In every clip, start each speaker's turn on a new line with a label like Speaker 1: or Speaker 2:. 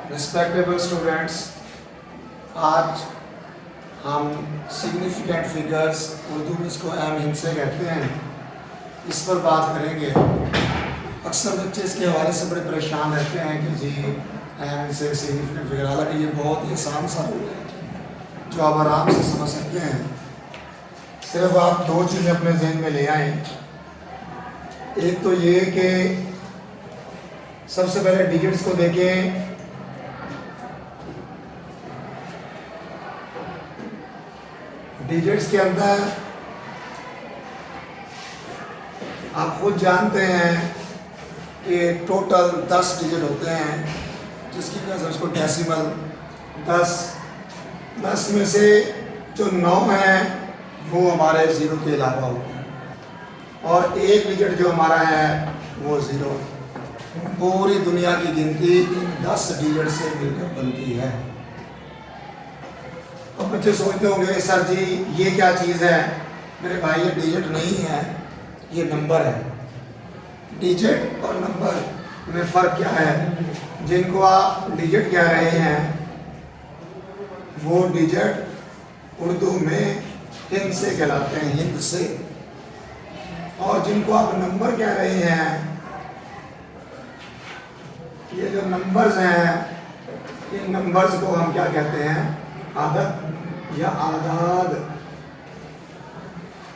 Speaker 1: Respectable students, आज हम significant figures, Urdu में इसको अहम हिंसे कहते हैं, इस पर बात करेंगे। अक्सर बच्चे इसके हवाले से बड़े परेशान रहते हैं कि जी अहम हिंसे सिग्निफिकेंट फिगर, हालांकि ये बहुत ही आसान सा रूल है जो आप आराम से समझ सकते हैं। सिर्फ आप दो चीज़ें अपने जहन में ले आएँ। एक तो ये कि सबसे पहले डिजिट्स को देखें। डिजिट्स के अंदर आप खुद जानते हैं कि टोटल 10 डिजिट होते हैं, जिसकी वजह से उसको डेसिमल 10 में से जो 9 हैं वो हमारे ज़ीरो के अलावा होते हैं, और एक डिजिट जो हमारा है वो ज़ीरो। पूरी दुनिया की गिनती 10 डिजिट से मिलकर बनती है। अब बच्चे सोचते होंगे सर जी ये क्या चीज़ है? मेरे भाई ये डिजिट नहीं है, ये नंबर है। डिजिट और नंबर में फ़र्क क्या है? जिनको आप डिजिट कह रहे हैं वो डिजिट उर्दू में हिंद से कहलाते हैं, हिंद से। और जिनको आप नंबर कह रहे हैं, ये जो नंबर्स हैं, इन नंबर्स को हम क्या कहते हैं? आदद या आदाद।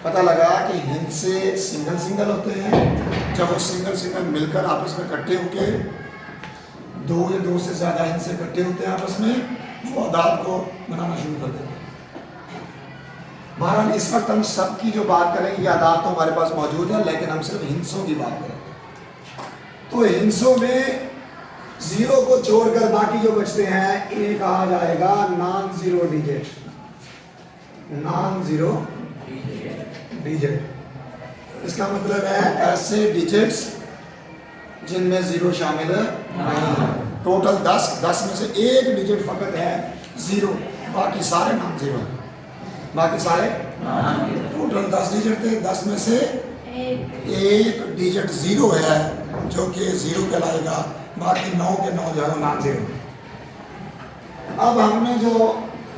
Speaker 1: पता लगा कि हिंद से सिंगल सिंगल होते हैं, जब वो सिंगल सिंगल मिलकर आपस में इकट्ठे होके दो या दो से ज़्यादा हिंद से इकट्ठे होते हैं आपस में, वो आदाद को बनाना शुरू कर देते हैं। बहरहाल इस वक्त हम सब की जो बात करेंगे, ये आदाद तो हमारे पास मौजूद है, लेकिन हम सिर्फ हिंसों की बात करेंगे। तो हिंसों में ज़ीरो को छोड़कर बाकी जो बचते हैं इन्हें कहा जाएगा non zero digit. Non zero digit इसका मतलब है ऐसे डिजिट्स जिनमें ज़ीरो शामिल नहीं है। टोटल 10 में से एक डिजिट फ़कत है ज़ीरो, बाकी सारे नॉन ज़ीरो हैं। बाकी सारे टोटल 10 डिजिट थे, 10 में से एक डिजिट ज़ीरो है जो कि ज़ीरो कहलाएगा, बाकी 9 के 9 जो है नॉन ज़ीरो। अब हमने जो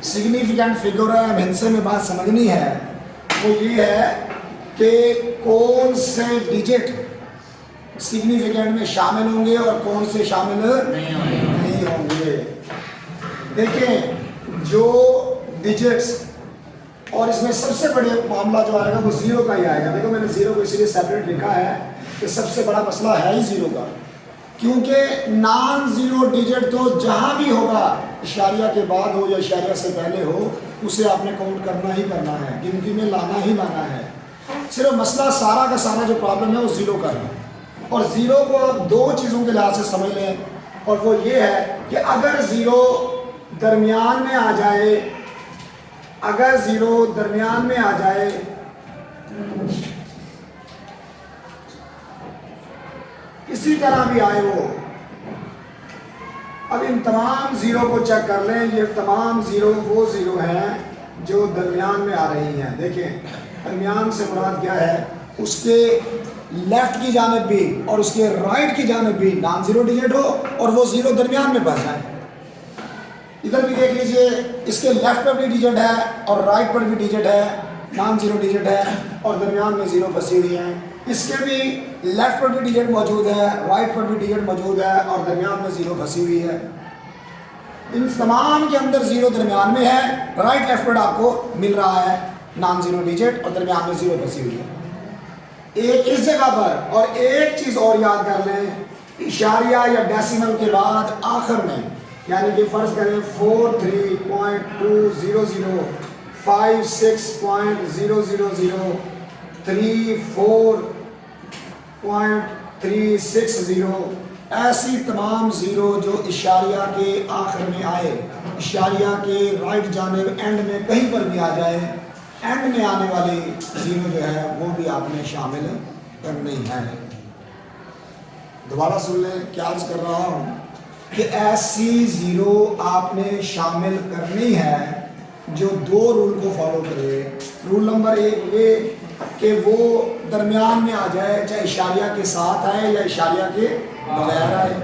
Speaker 1: सिग्निफिकेंट फिगर है हिंसे में बात समझनी है वो ये है कि कौन से डिजिट सिग्निफिकेंट में शामिल होंगे और कौन से शामिल नहीं होंगे। देखिए जो डिजिट्स, और इसमें सबसे बड़ा मामला जो आएगा वो ज़ीरो का ही आएगा। देखो मैंने ज़ीरो को इसलिए सेपरेट लिखा है कि सबसे बड़ा मसला है ही ज़ीरो का, क्योंकि नॉन ज़ीरो डिजिट तो जहाँ भी होगा, इशारिया के बाद हो या इशारिया से पहले हो, उसे आपने काउंट करना ही करना है, गिनती में लाना ही लाना है। सिर्फ मसला सारा का सारा जो प्रॉब्लम है वो ज़ीरो का है। और ज़ीरो को आप दो चीज़ों के लिहाज से समझ लें, और वो ये है कि अगर ज़ीरो दरमियान में आ जाए, अगर ज़ीरो दरमियान में आ जाए किसी तरह भी आए वो, अब इन तमाम ज़ीरो को चेक कर लें। ये तमाम ज़ीरो वो ज़ीरो हैं जो दरमियान में आ रही हैं। देखें दरमियान से मुराद क्या है? उसके लेफ़्ट की जानिब भी और उसके राइट की जानिब भी नॉन ज़ीरो डिजिट हो और वो ज़ीरो दरमियान में फंस जाए। इधर भी देख लीजिए, इसके लेफ़्ट पर भी डिजिट है और राइट पर भी डिजिट है, नॉन ज़ीरो डिजिट है और दरमियान में ज़ीरो फंसी हुई हैं। इसके भी लेफ़्ट पर भी डिजिट मौजूद है, राइट पर भी डिजिट मौजूद है और दरमियान में ज़ीरो फंसी हुई है। इन तमाम के अंदर ज़ीरो दरमियान में है, राइट लेफ़्ट पर आपको मिल रहा है नॉन ज़ीरो डिजिट और दरमियान में ज़ीरो फंसी हुई है। एक इस जगह पर, और एक चीज़ और याद कर लें, इशारिया या डेसिमल के बाद आखिर में, यानी कि फ़र्ज़ करें 43.200, 56.000, 34.360, ऐसी तमाम ज़ीरो जो इशारिया के आखिर में आए, इशारिया के राइट जानिब एंड में कहीं पर भी आ जाए, एंड में आने वाली ज़ीरो जो है वो भी आपने शामिल करनी है। दोबारा सुन लें, क्या अर्ज़ कर रहा हूँ कि ऐसी ज़ीरो आपने शामिल करनी है जो दो रूल को फॉलो करे। रूल नंबर 1 ये कि वो दरमियान में आ जाए, चाहे इशारिया के साथ आए या इशारिया के बगैर आए।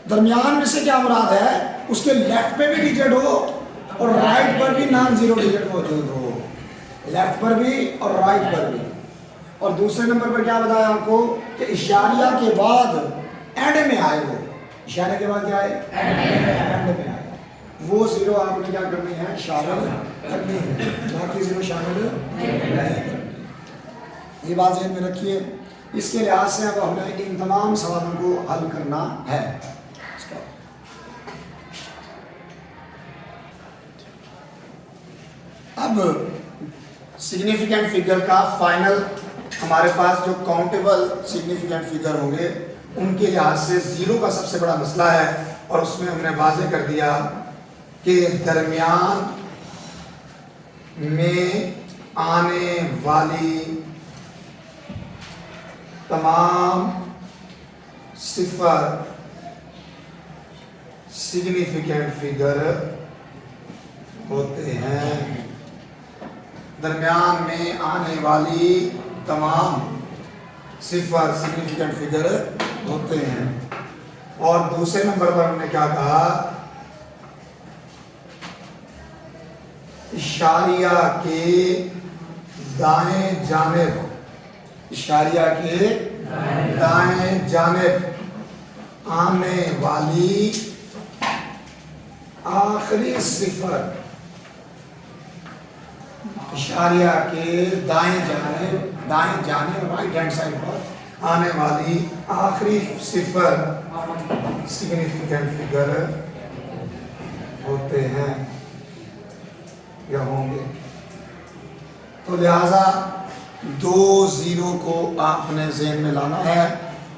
Speaker 1: दरमियान में से क्या मुराद है, उसके लेफ्ट पे भी डिजिट हो और राइट पर भी नॉन जीरो डिजिट मौजूद हो, लेफ्ट पर भी और राइट पर भी। और दूसरे नंबर पर क्या बताया आपको कि इशारिया के बाद एंड में आए, वो इशारे के बाद क्या आए, एंड में आए, वो जीरो आपने क्या करनी है, शामिल करनी है, बाकी जीरो शामिल नहीं करनी। ये बात ध्यान में रखिए। इसके लिहाज से अब हमें इन तमाम सवालों को हल करना है। अब सिग्निफिकेंट फिगर का फाइनल हमारे पास जो काउंटेबल सिग्निफिकेंट फिगर होंगे उनके लिहाज से जीरो का सबसे बड़ा मसला है, और उसमें हमने वाज़ेह कर दिया कि दरमियान में आने वाली तमाम सिफर सिग्निफिकेंट फिगर होते हैं। दरमियान में आने वाली तमाम सिफर सिग्निफिकेंट फिगर होते हैं। और दूसरे नंबर पर हमने क्या कहा, इशारिया के दाएं जानिब, इशारिया के दाएं जानिब आने वाली आखिरी सिफर, इशारिया के दाएं जानिब राइट हैंड साइड पर आने वाली आखिरी सिफर सिग्निफिकेंट फिगर होते हैं या होंगे। तो लिहाजा दो जीरो को आपने ज़हन में लाना है,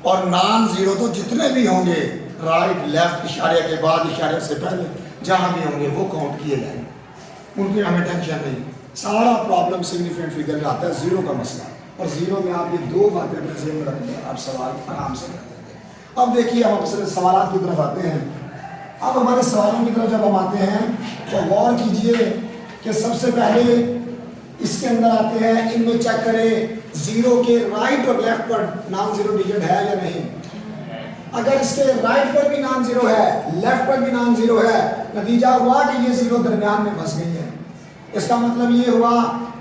Speaker 1: और नॉन जीरो तो जितने भी होंगे राइट लेफ्ट इशारे के बाद इशारे से पहले जहाँ भी होंगे वो काउंट किए जाएंगे, उनकी हमें टेंशन नहीं। सारा प्रॉब्लम सिग्निफिकेंट फिगर में आता है, जीरो का मसला, और जीरो में आप ये दो बातें अपने ज़हन में रखेंगे, आप सवाल आराम से कर देंगे। अब देखिए हम अपने सवाल की तरफ आते हैं। अब हमारे सवालों की तरफ जब हम आते हैं तो गौर कीजिए कि सबसे पहले इसके अंदर आते हैं, इनमें चेक करें जीरो के राइट और लेफ्ट पर नॉन जीरो डिजिट है या नहीं। अगर इसके राइट पर भी नॉन जीरो है, लेफ्ट पर भी नॉन जीरो है, नतीजा हुआ कि ये जीरो दरमियान में फंस गई है। इसका मतलब ये हुआ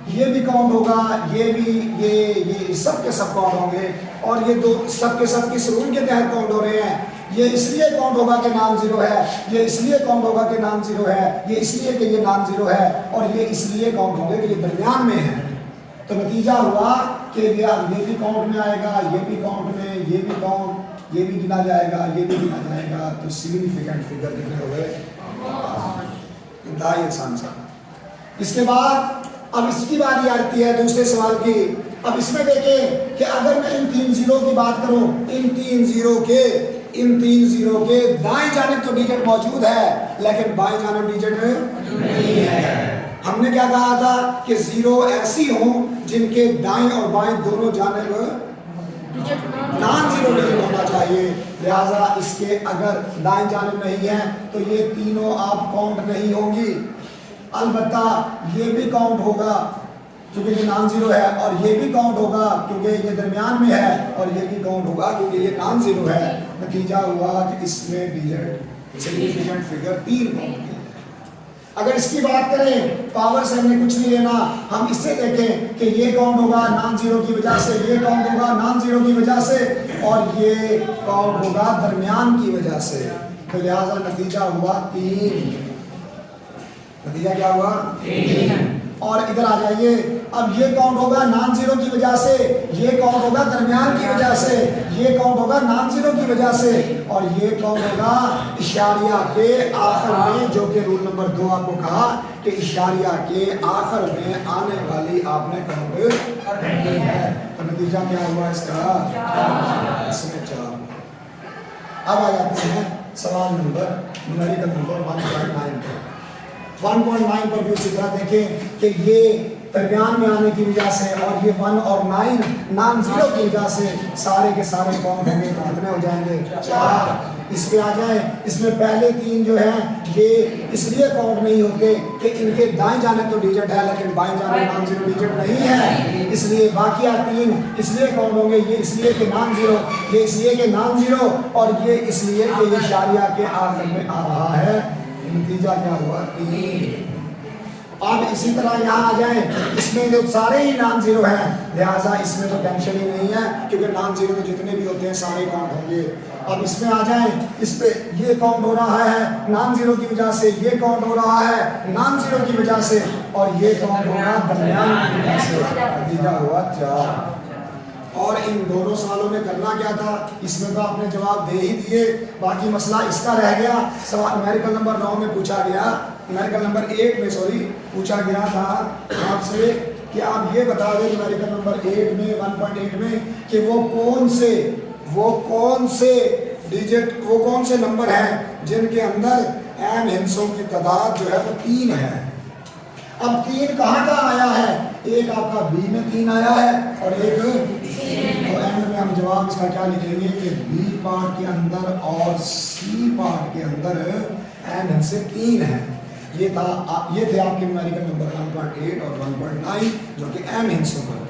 Speaker 1: ये भी काउंट होगा, ये भी, ये सब के सब काउंट होंगे, और ये दो सब के सब किस रूल के तहत काउंट हो रहे हैं। ये इसलिए काउंट होगा कि नॉन जीरो है, ये इसलिए काउंट होगा कि नॉन जीरो है, ये इसलिए कि ये नॉन जीरो है, और ये इसलिए काउंट होंगे कि ये दरमियान में है। तो नतीजा हुआ कि ये भी काउंट में आएगा, ये भी काउंट में, ये भी काउंट, ये भी गिना जाएगा, ये भी गिना जाएगा। तो सिग्निफिकेंट फिगर कितने हो गए, इंतहाई आसान सा। इसके बाद अब इसकी बारी आती है दूसरे सवाल की। अब इसमें देखें कि अगर मैं इन तीन जीरो की बात करूं, इन तीन जीरो के दाएं जानिब तो डिजिट मौजूद है, लेकिन बाएं जानिब डिजिट नहीं है। हमने क्या कहा था कि जीरो ऐसी हो जिनके दाएं और बाएं दोनों जानिब नॉन जीरो डिजिट होना चाहिए। लिहाजा इसके अगर दाएं जानिब नहीं है तो ये तीनों आप काउंट नहीं होंगी। अलबत्ता ये भी काउंट होगा क्योंकि ये नॉन जीरो है, और ये भी काउंट होगा क्योंकि ये दरमियान में है, और ये भी काउंट होगा क्योंकि ये नॉन जीरो है। नतीजा हुआ कि इसमें डिजिट सिग्निफिकेंट फिगर 3 काउंट किए। अगर इसकी बात करें पावर से हमने कुछ नहीं लेना, हम इससे देखें कि ये काउंट होगा नॉन जीरो की वजह से, ये काउंट होगा नॉन जीरो की वजह से, और ये काउंट होगा दरमियान की वजह से। तो लिहाजा नतीजा हुआ 3। नतीजा क्या हुआ 3। और इधर आ जाइए, अब ये काउंट होगा नॉन जीरो की वजह से, ये काउंट होगा दरमियान की वजह से, ये काउंट होगा नॉन जीरो की वजह से, और ये काउंट होगा इशारिया के आखिर में, जो कि रूल नंबर 2 आपको कहा कि इशारिया के आखिर में आने वाली आपने काउंट करनी है। तो नतीजा क्या हुआ इसका, इसमें 4। अब आ जाते हैं सवाल नंबर न्यूमेरिकल नंबर 1.9 पर। 1.9 पर भी उसी तरह देखें कि ये दरमियान में आने की वजह से, और ये 1 और 9 नॉन जीरो की वजह से सारे के सारे काउंट होंगे तो कितने हो जाएंगे 4। اس پہ آ جائیں. اس میں پہلے 3 جو ہیں یہ اس لیے کاؤنٹ نہیں ہوتے کہ ان کے دائیں جانب تو ڈیجٹ ہے لیکن بائیں جانب نان زیرو ڈیجٹ نہیں ہے, اس لیے باقی 3 اس لیے کاؤنٹ ہوں گے. یہ اس لیے کہ نان زیرو, یہ اس لیے کہ نان زیرو, اور یہ اس لیے کہ یہ اشاریہ کے آخر میں آ رہا ہے. نتیجہ کیا ہوا 3. اب اسی طرح یہاں آ جائیں, اس میں جو سارے ہی نان زیرو ہیں لہٰذا اس میں تو ٹینشن ہی نہیں ہے کیونکہ نان زیرو تو جتنے بھی ہوتے ہیں سارے کاؤنٹ ہوں گے. اب اس میں آ جائیں, اس پہ یہ کاؤنٹ ہو رہا ہے نان زیرو کی وجہ سے, یہ کاؤنٹ ہو رہا ہے نان زیرو کی وجہ سے, اور یہ کاؤنٹ ہو رہا ہے درمیان کی وجہ سے. نتیجہ ہوا 4. اور ان دونوں سوالوں میں کرنا کیا تھا, اس میں تو آپ نے جواب دے ہی دیے. باقی مسئلہ اس کا رہ گیا. سوال نومیریکل نمبر 9 میں پوچھا گیا, نومیریکل نمبر 8 میں پوچھا گیا تھا آپ سے کہ آپ یہ بتا دیں نومیریکل نمبر 8 میں 1.8 میں کہ وہ کون سے ڈیجٹ, وہ کون سے نمبر ہیں جن کے اندر اہم ہندسوں کی تعداد جو ہے وہ 3 ہے. اب 3 کہاں کا آیا ہے, ایک آپ کا بی میں 3 آیا ہے اور ایک, تو اینڈ میں ہم جواب اس کا کیا لکھیں گے کہ بی پارٹ کے اندر اور سی پارٹ کے اندر اہم ہندسے 3 ہیں. یہ تھے آپ کے نومیریکل نمبر 1.8 اور 1.9 جو کہ اہم ہندسوں پر